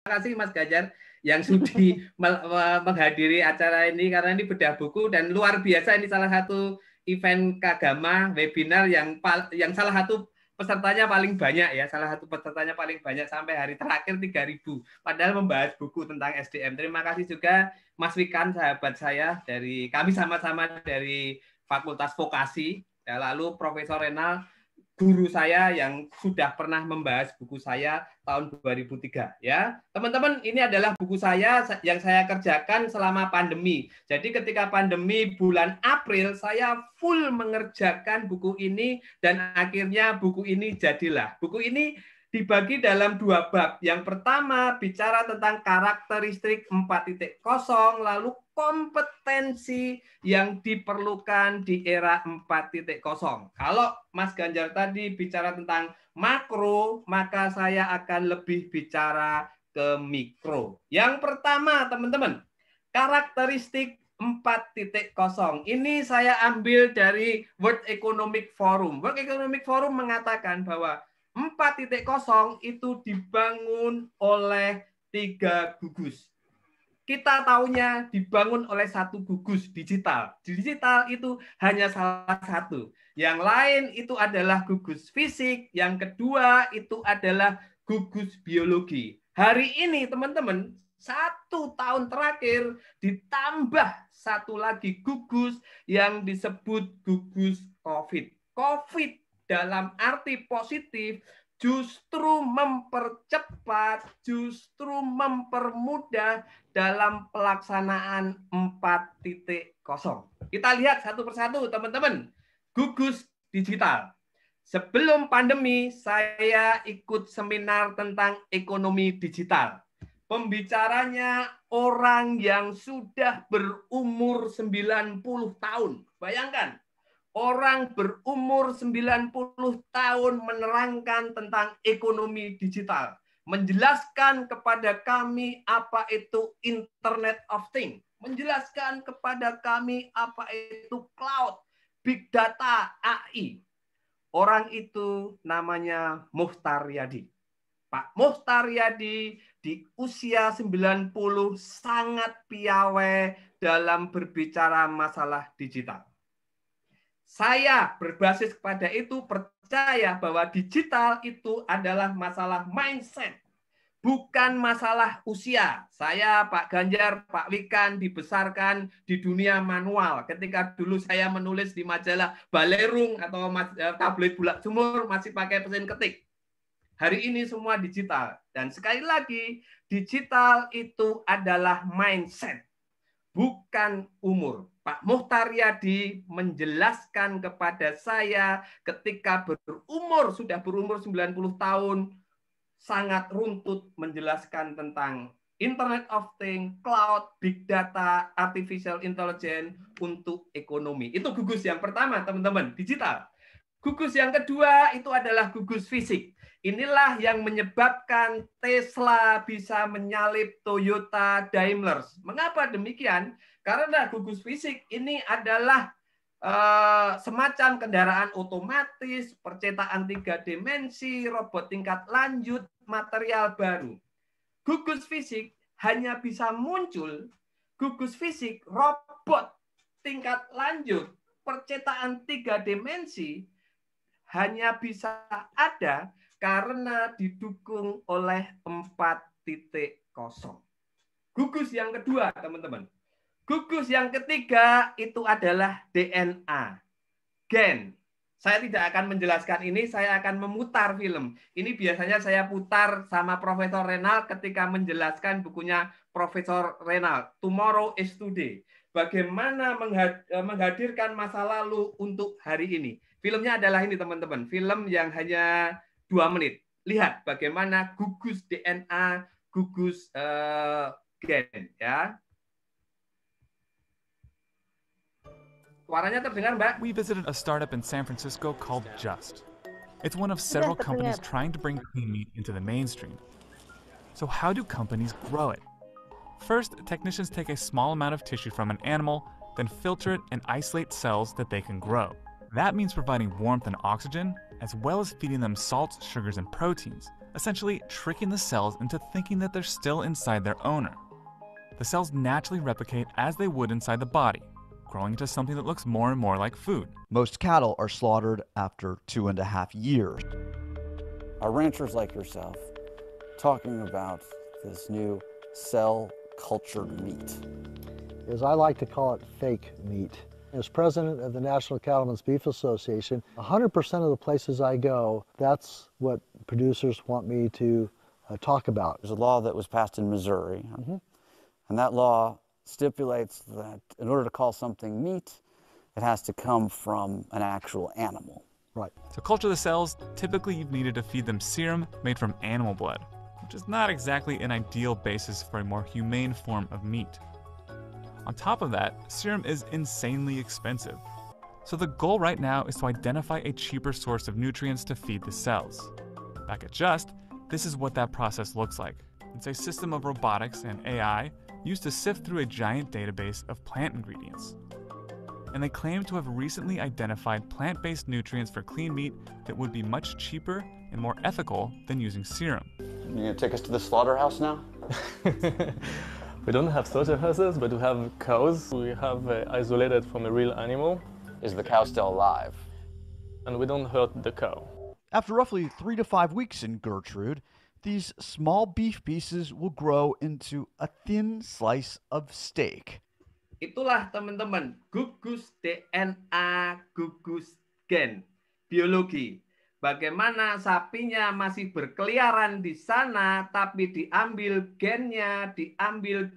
kasih Mas Ganjar yang sudi menghadiri acara ini karena ini bedah buku dan luar biasa, ini salah satu event Kagama webinar yang salah satu pesertanya paling banyak ya, sampai hari terakhir 3.000, padahal membahas buku tentang SDM. Terima kasih juga Mas Wikan, sahabat saya, kami sama-sama dari Fakultas Vokasi, ya, lalu Profesor Renal, guru saya yang sudah pernah membahas buku saya tahun 2003 ya. Teman-teman, ini adalah buku saya yang saya kerjakan selama pandemi. Jadi ketika pandemi bulan April saya full mengerjakan buku ini dan akhirnya buku ini jadilah. Buku ini dibagi dalam 2 bab. Yang pertama bicara tentang karakteristik 4.0, lalu kompetensi yang diperlukan di era 4.0. Kalau Mas Ganjar tadi bicara tentang makro, maka saya akan lebih bicara ke mikro. Yang pertama, teman-teman, karakteristik 4.0. Ini saya ambil dari World Economic Forum. World Economic Forum mengatakan bahwa 4.0 itu dibangun oleh 3 gugus. Kita tahunya dibangun oleh 1 gugus digital. Digital itu hanya salah satu. Yang lain itu adalah gugus fisik. Yang kedua itu adalah gugus biologi. Hari ini teman-teman, 1 tahun terakhir ditambah 1 lagi gugus yang disebut gugus COVID. COVID dalam arti positif justru mempercepat, justru mempermudah dalam pelaksanaan 4.0. Kita lihat satu persatu, teman-teman. Gugus digital. Sebelum pandemi, saya ikut seminar tentang ekonomi digital. Pembicaranya orang yang sudah berumur 90 tahun. Bayangkan, orang berumur 90 tahun menerangkan tentang ekonomi digital, menjelaskan kepada kami apa itu Internet of Things, menjelaskan kepada kami apa itu cloud, big data, AI. Orang itu namanya Muhtar Yadi. Pak Muhtar Yadi di usia 90 sangat piawai dalam berbicara masalah digital. Saya berbasis kepada itu percaya bahwa digital itu adalah masalah mindset, bukan masalah usia. Saya, Pak Ganjar, Pak Wikan dibesarkan di dunia manual. Ketika dulu saya menulis di majalah Balerung atau tabloid Bulak Sumur masih pakai mesin ketik. Hari ini semua digital. Dan sekali lagi, digital itu adalah mindset, bukan umur. Pak Muhtar Yadi menjelaskan kepada saya ketika sudah berumur 90 tahun, sangat runtut menjelaskan tentang Internet of Things, cloud, big data, artificial intelligence untuk ekonomi. Itu gugus yang pertama, teman-teman, digital. Gugus yang kedua itu adalah gugus fisik. Inilah yang menyebabkan Tesla bisa menyalip Toyota Daimler. Mengapa demikian? Karena gugus fisik ini adalah semacam kendaraan otomatis, percetakan 3 dimensi, robot tingkat lanjut, material baru. Gugus fisik hanya bisa muncul, gugus fisik, robot tingkat lanjut, percetakan 3 dimensi hanya bisa ada karena didukung oleh 4.0. Gugus yang kedua, teman-teman. Gugus yang ketiga itu adalah DNA, gen. Saya tidak akan menjelaskan ini, saya akan memutar film. Ini biasanya saya putar sama Profesor Renal ketika menjelaskan bukunya Profesor Renal, Tomorrow is Today. Bagaimana menghadirkan masa lalu untuk hari ini. Filmnya adalah ini, teman-teman. Film yang hanya 2 menit. Lihat bagaimana gugus DNA, gugus gen, ya. Suaranya terdengar, Mbak? We visited a startup in San Francisco called Just. It's one of several companies trying to bring clean meat into the mainstream. So how do companies grow it? First, technicians take a small amount of tissue from an animal, then filter it and isolate cells that they can grow. That means providing warmth and oxygen, as well as feeding them salts, sugars, and proteins, essentially tricking the cells into thinking that they're still inside their owner. The cells naturally replicate as they would inside the body, growing into something that looks more and more like food. Most cattle are slaughtered after 2.5 years. Are ranchers like yourself talking about this new cell-cultured meat? As I like to call it, fake meat. As president of the National Cattlemen's Beef Association, 100% of the places I go, that's what producers want me to talk about. There's a law that was passed in Missouri, and that law stipulates that in order to call something meat, it has to come from an actual animal. Right. To culture the cells, typically you've needed to feed them serum made from animal blood, which is not exactly an ideal basis for a more humane form of meat. On top of that, serum is insanely expensive. So the goal right now is to identify a cheaper source of nutrients to feed the cells. Back at Just, this is what that process looks like. It's a system of robotics and AI used to sift through a giant database of plant ingredients. And they claim to have recently identified plant-based nutrients for clean meat that would be much cheaper and more ethical than using serum. You're gonna take us to the slaughterhouse now? We don't have slaughterhouses, but we have cows. We have isolated from a real animal. Is the cow still alive? And we don't hurt the cow. After roughly 3 to 5 weeks in Gertrude, these small beef pieces will grow into a thin slice of steak. Itulah teman-teman, gugus DNA, gugus gen, biologi. Bagaimana sapinya masih berkeliaran di sana, tapi diambil gennya, diambil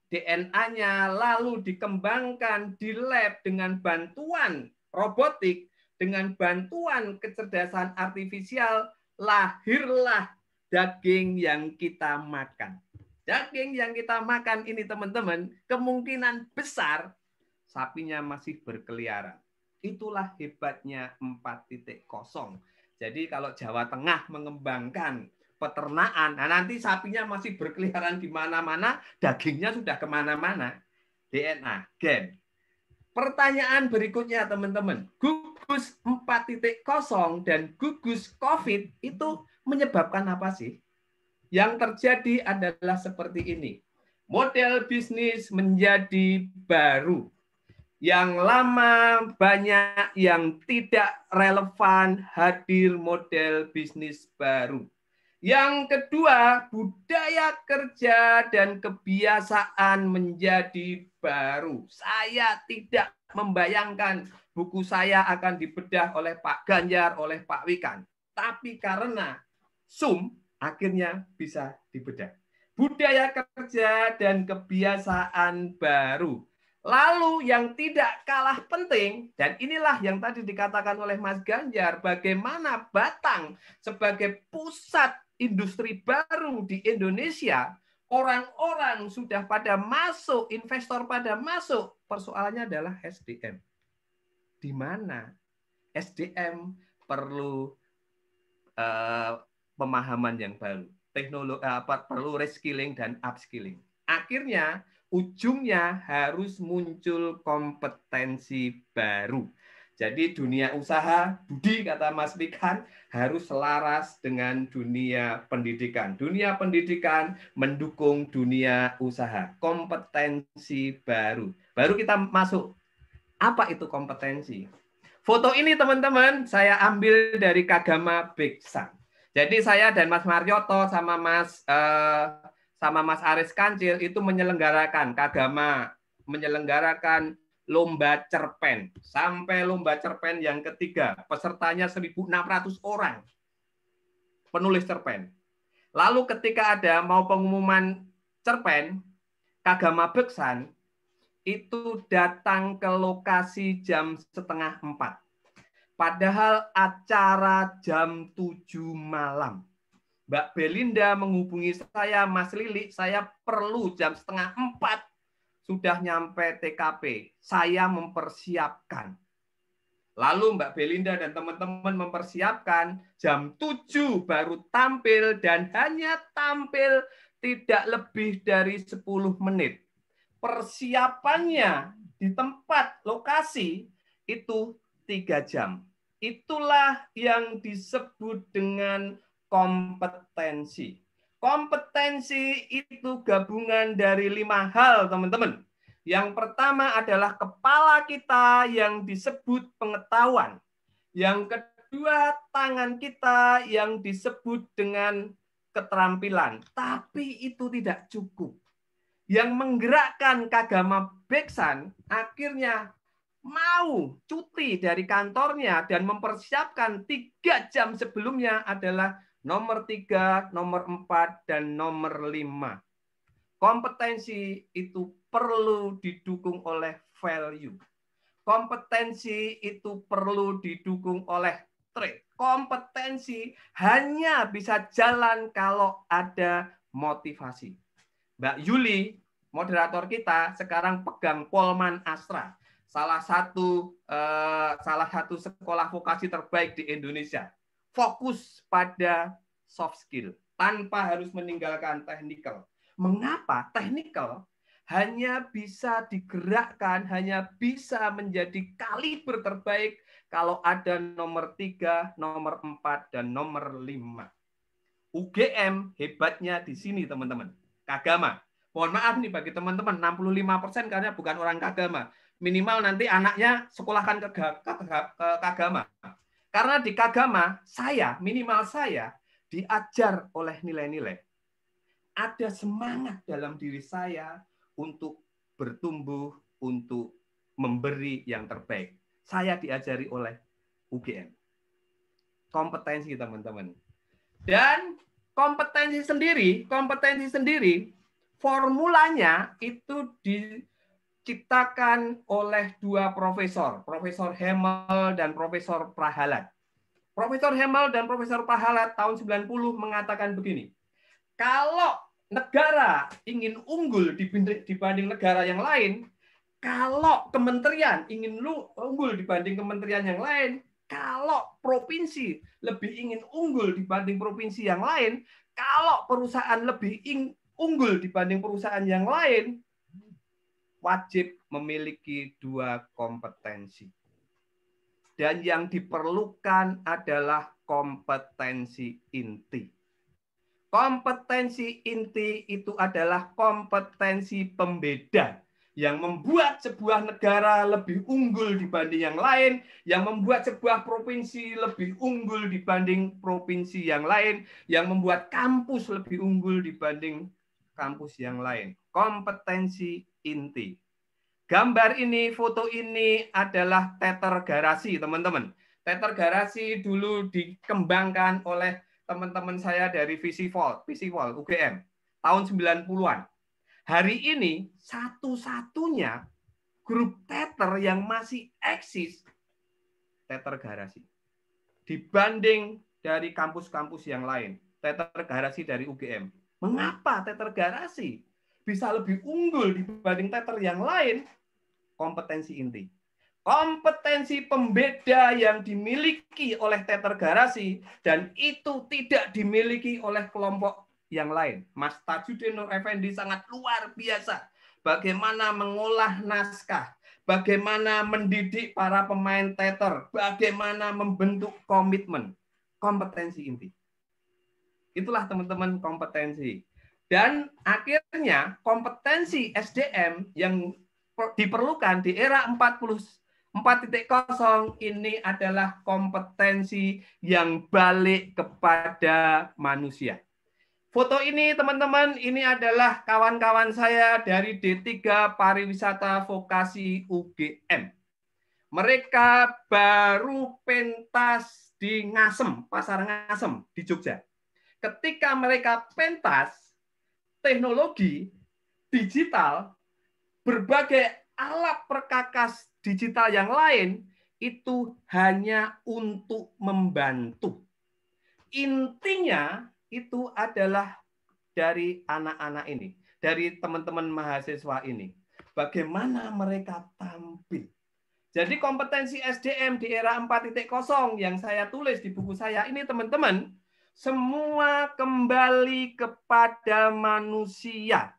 DNA-nya, lalu dikembangkan di lab dengan bantuan robotik, dengan bantuan kecerdasan artifisial, lahirlah daging yang kita makan. Daging yang kita makan ini teman-teman, kemungkinan besar sapinya masih berkeliaran. Itulah hebatnya 4.0. Jadi kalau Jawa Tengah mengembangkan peternakan, nah nanti sapinya masih berkeliaran di mana-mana, dagingnya sudah kemana-mana. DNA, gen. Pertanyaan berikutnya teman-teman, gugus 4.0 dan gugus COVID itu menyebabkan apa sih? Yang terjadi adalah seperti ini. Model bisnis menjadi baru. Yang lama banyak yang tidak relevan, hadir model bisnis baru. Yang kedua, budaya kerja dan kebiasaan menjadi baru. Saya tidak membayangkan buku saya akan dibedah oleh Pak Ganjar, oleh Pak Wikan. Tapi karena Zoom, akhirnya bisa dibedah. Budaya kerja dan kebiasaan baru. Lalu yang tidak kalah penting, dan inilah yang tadi dikatakan oleh Mas Ganjar, bagaimana Batang sebagai pusat industri baru di Indonesia, orang-orang sudah pada masuk, investor pada masuk, persoalannya adalah SDM. Di mana SDM perlu pemahaman yang baru, teknologi, perlu reskilling dan upskilling. Akhirnya ujungnya harus muncul kompetensi baru. Jadi dunia usaha, Budi kata Mas Wikan, harus selaras dengan dunia pendidikan. Dunia pendidikan mendukung dunia usaha. Kompetensi baru. Baru kita masuk. Apa itu kompetensi? Foto ini teman-teman saya ambil dari Kagama Beksan. Jadi saya dan Mas Marioto sama Mas Aris Kancil itu menyelenggarakan Kagama, menyelenggarakan lomba cerpen. Sampai lomba cerpen yang ketiga, pesertanya 1.600 orang. Penulis cerpen. Lalu ketika ada mau pengumuman cerpen, Kagama Beksan itu datang ke lokasi jam 3:30. Padahal acara jam 7 malam. Mbak Belinda menghubungi saya, Mas Lili, saya perlu jam 3:30 sudah nyampe TKP. Saya mempersiapkan. Lalu Mbak Belinda dan teman-teman mempersiapkan, jam 7 baru tampil dan hanya tampil tidak lebih dari 10 menit. Persiapannya di tempat lokasi itu 3 jam. Itulah yang disebut dengan kompetensi. Kompetensi itu gabungan dari 5 hal, teman-teman. Yang pertama adalah kepala kita yang disebut pengetahuan. Yang kedua, tangan kita yang disebut dengan keterampilan. Tapi itu tidak cukup. Yang menggerakkan Kagama Beksan akhirnya mau cuti dari kantornya dan mempersiapkan 3 jam sebelumnya adalah nomor 3, nomor 4, dan nomor 5. Kompetensi itu perlu didukung oleh value. Kompetensi itu perlu didukung oleh trait. Kompetensi hanya bisa jalan kalau ada motivasi. Mbak Yuli, moderator kita, sekarang pegang Polman Astra, salah satu sekolah vokasi terbaik di Indonesia. Fokus pada soft skill tanpa harus meninggalkan technical. Mengapa technical hanya bisa digerakkan, hanya bisa menjadi kaliber terbaik kalau ada nomor 3, nomor 4, dan nomor 5. UGM hebatnya di sini, teman-teman. Kagama. Mohon maaf nih bagi teman-teman, 65% karena bukan orang Kagama. Minimal nanti anaknya sekolahkan ke Kagama. Karena di Kagama, minimal saya, diajar oleh nilai-nilai. Ada semangat dalam diri saya untuk bertumbuh, untuk memberi yang terbaik. Saya diajari oleh UGM. Kompetensi, teman-teman. Dan kompetensi sendiri, formulanya itu diciptakan oleh 2 profesor, Profesor Hemel dan Profesor Prahalat. Profesor Hemel dan Profesor Prahalat tahun 90 mengatakan begini, kalau negara ingin unggul dibanding negara yang lain, kalau kementerian ingin unggul dibanding kementerian yang lain, kalau provinsi lebih ingin unggul dibanding provinsi yang lain, kalau perusahaan lebih unggul dibanding perusahaan yang lain, wajib memiliki 2 kompetensi. Dan yang diperlukan adalah kompetensi inti. Kompetensi inti itu adalah kompetensi pembeda yang membuat sebuah negara lebih unggul dibanding yang lain, yang membuat sebuah provinsi lebih unggul dibanding provinsi yang lain, yang membuat kampus lebih unggul dibanding kampus yang lain. Kompetensi inti. Gambar ini, foto ini adalah teater garasi, teman-teman. Teater garasi dulu dikembangkan oleh teman-teman saya dari Visivol UGM, tahun 90-an. Hari ini satu-satunya grup teater yang masih eksis teater garasi. Dibanding dari kampus-kampus yang lain, teater garasi dari UGM. Mengapa teater garasi bisa lebih unggul dibanding teater yang lain? Kompetensi inti. Kompetensi pembeda yang dimiliki oleh teater garasi dan itu tidak dimiliki oleh kelompok yang lain. Mas Tajudin Nur Effendi sangat luar biasa. Bagaimana mengolah naskah, bagaimana mendidik para pemain teater, bagaimana membentuk komitmen. Kompetensi inti. Itulah teman-teman kompetensi. Dan akhirnya kompetensi SDM yang diperlukan di era 4.0 ini adalah kompetensi yang balik kepada manusia. Foto ini teman-teman, ini adalah kawan-kawan saya dari D3 Pariwisata Vokasi UGM. Mereka baru pentas di Ngasem, Pasar Ngasem di Jogja. Ketika mereka pentas, teknologi digital, berbagai alat perkakas digital yang lain itu hanya untuk membantu. Intinya itu adalah dari anak-anak ini, dari teman-teman mahasiswa ini. Bagaimana mereka tampil. Jadi kompetensi SDM di era 4.0 yang saya tulis di buku saya ini teman-teman, semua kembali kepada manusia.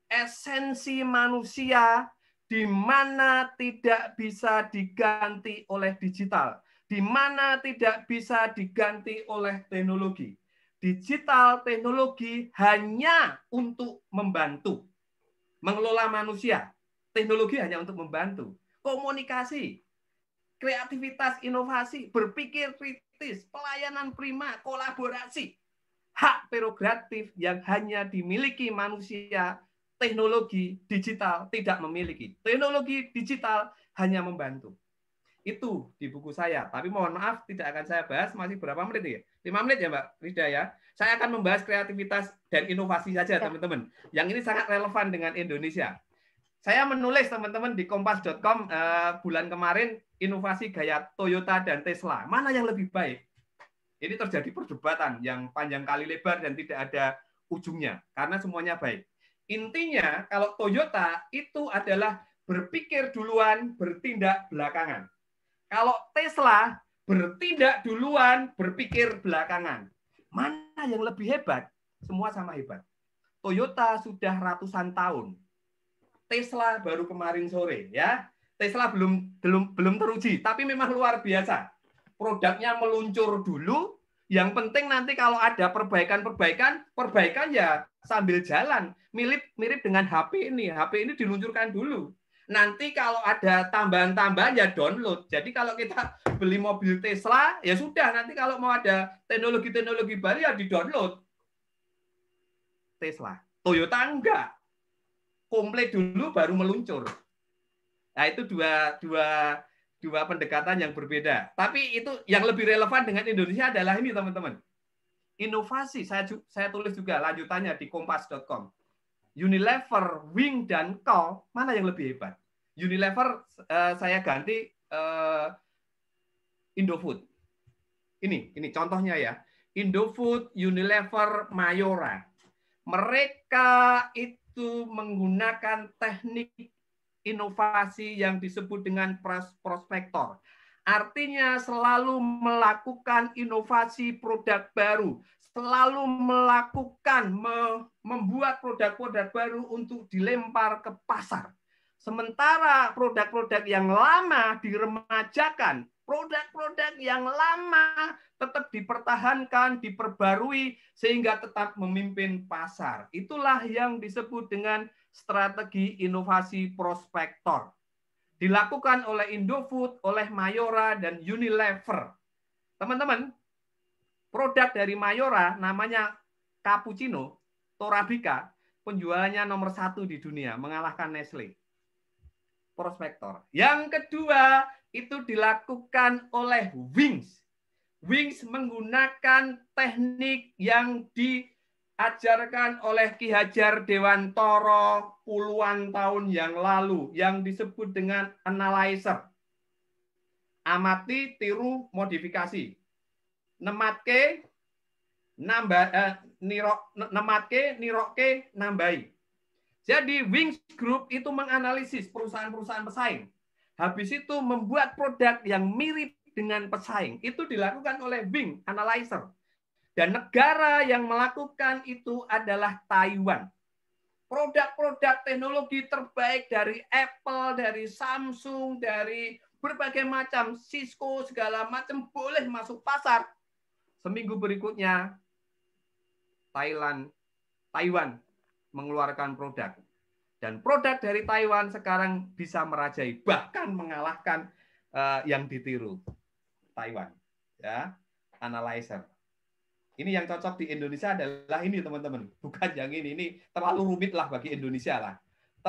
Esensi manusia di mana tidak bisa diganti oleh digital, di mana tidak bisa diganti oleh teknologi, digital teknologi hanya untuk membantu. Mengelola manusia, teknologi hanya untuk membantu. Komunikasi, kreativitas, inovasi, berpikir kritis, pelayanan prima, kolaborasi. Hak prerogatif yang hanya dimiliki manusia, teknologi digital tidak memiliki. Teknologi digital hanya membantu. Itu di buku saya. Tapi mohon maaf tidak akan saya bahas. Masih berapa menit ya? 5 menit ya Mbak Rida ya. Saya akan membahas kreativitas dan inovasi saja teman-teman. Yang ini sangat relevan dengan Indonesia. Saya menulis teman-teman di kompas.com bulan kemarin inovasi gaya Toyota dan Tesla. Mana yang lebih baik? Ini terjadi perdebatan yang panjang kali lebar dan tidak ada ujungnya. Karena semuanya baik. Intinya kalau Toyota itu adalah berpikir duluan, bertindak belakangan. Kalau Tesla bertindak duluan, berpikir belakangan. Mana yang lebih hebat? Semua sama hebat. Toyota sudah ratusan tahun. Tesla baru kemarin sore ya. Tesla belum teruji, tapi memang luar biasa. Produknya meluncur dulu. Yang penting nanti kalau ada perbaikan ya sambil jalan. Mirip dengan HP ini. HP ini diluncurkan dulu. Nanti kalau ada tambahan-tambahan ya download. Jadi kalau kita beli mobil Tesla, ya sudah. Nanti kalau mau ada teknologi-teknologi baru ya di-download. Tesla. Toyota enggak. Komplit dulu baru meluncur. Nah itu dua pendekatan yang berbeda. Tapi itu yang lebih relevan dengan Indonesia adalah ini teman-teman. Inovasi, saya tulis juga lanjutannya di kompas.com. Unilever, Wing, dan Kao, mana yang lebih hebat? Unilever saya ganti Indofood. Ini contohnya ya. Indofood, Unilever, Mayora. Mereka itu menggunakan teknik inovasi yang disebut dengan prospektor. Artinya selalu melakukan inovasi produk baru, selalu melakukan membuat produk-produk baru untuk dilempar ke pasar. Sementara produk-produk yang lama diremajakan, produk-produk yang lama tetap dipertahankan, diperbarui sehingga tetap memimpin pasar. Itulah yang disebut dengan strategi inovasi prospektor. Dilakukan oleh Indofood, oleh Mayora, dan Unilever. Teman-teman, produk dari Mayora namanya Cappuccino, Torabika, penjualannya nomor 1 di dunia, mengalahkan Nestle. Prospektor. Yang kedua, itu dilakukan oleh Wings. Wings menggunakan teknik yang diajarkan oleh Ki Hajar Dewantoro puluhan tahun yang lalu, yang disebut dengan analyzer. Amati, tiru, modifikasi. Nematke, nirokke, nambahi. Jadi Wings Group itu menganalisis perusahaan-perusahaan pesaing. Habis itu membuat produk yang mirip dengan pesaing. Itu dilakukan oleh Wing Analyzer. Dan negara yang melakukan itu adalah Taiwan. Produk-produk teknologi terbaik dari Apple, dari Samsung, dari berbagai macam, Cisco, segala macam boleh masuk pasar. Seminggu berikutnya, Taiwan mengeluarkan produk. Dan produk dari Taiwan sekarang bisa merajai, bahkan mengalahkan yang ditiru. Taiwan. Ya, analyzer. Ini yang cocok di Indonesia adalah ini teman-teman, bukan yang ini. Ini terlalu rumit lah bagi Indonesia lah.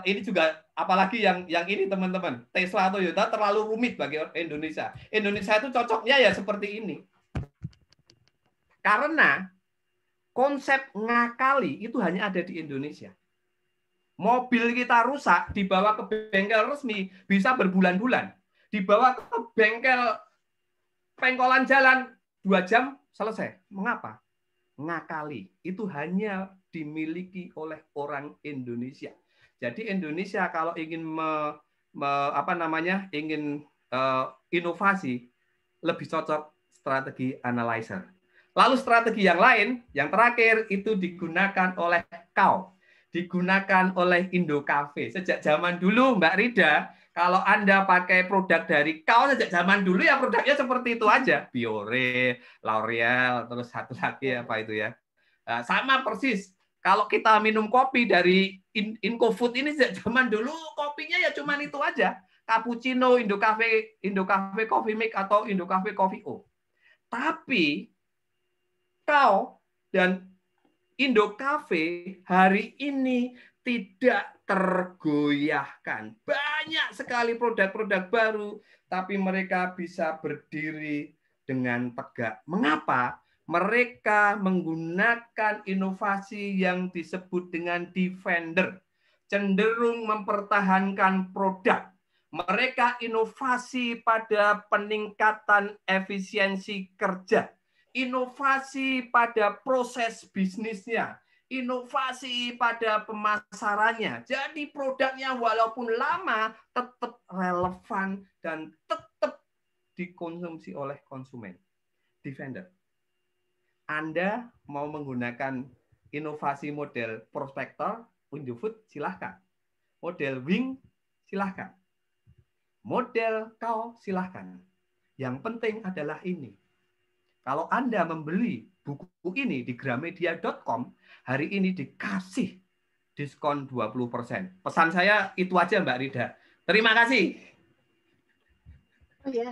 Ini juga apalagi yang ini teman-teman, Tesla atau Toyota terlalu rumit bagi Indonesia. Indonesia itu cocoknya ya seperti ini. Karena konsep ngakali itu hanya ada di Indonesia. Mobil kita rusak, dibawa ke bengkel resmi bisa berbulan-bulan. Dibawa ke bengkel pengkolan jalan 2 jam selesai. Mengapa? Ngakali. Itu hanya dimiliki oleh orang Indonesia. Jadi Indonesia kalau ingin inovasi lebih cocok strategi analyzer. Lalu strategi yang lain, yang terakhir itu digunakan oleh Kao, digunakan oleh Indo Cafe. Sejak zaman dulu Mbak Rida, Kalau Anda pakai produk dari kaos sejak zaman dulu ya produknya seperti itu aja. Biore, L'Oreal, terus satu lagi apa itu ya. Sama persis. Kalau kita minum kopi dari Incofood ini sejak zaman dulu kopinya ya cuma itu aja. Cappuccino, Indocafe Coffee Mix atau Indocafe Coffee O. Tapi kau dan Indocafe hari ini tidak tergoyahkan. Banyak sekali produk-produk baru, tapi mereka bisa berdiri dengan tegak. Mengapa? Mereka menggunakan inovasi yang disebut dengan defender, cenderung mempertahankan produk. Mereka inovasi pada peningkatan efisiensi kerja, inovasi pada proses bisnisnya, inovasi pada pemasarannya. Jadi produknya walaupun lama tetap relevan dan tetap dikonsumsi oleh konsumen. Defender. Anda mau menggunakan inovasi model prospektor, Indofood, silahkan. Model wing, silahkan. Model kau, silahkan. Yang penting adalah ini. Kalau Anda membeli buku ini di gramedia.com, hari ini dikasih diskon 20%. Pesan saya itu aja Mbak Rida. Terima kasih. Oh ya,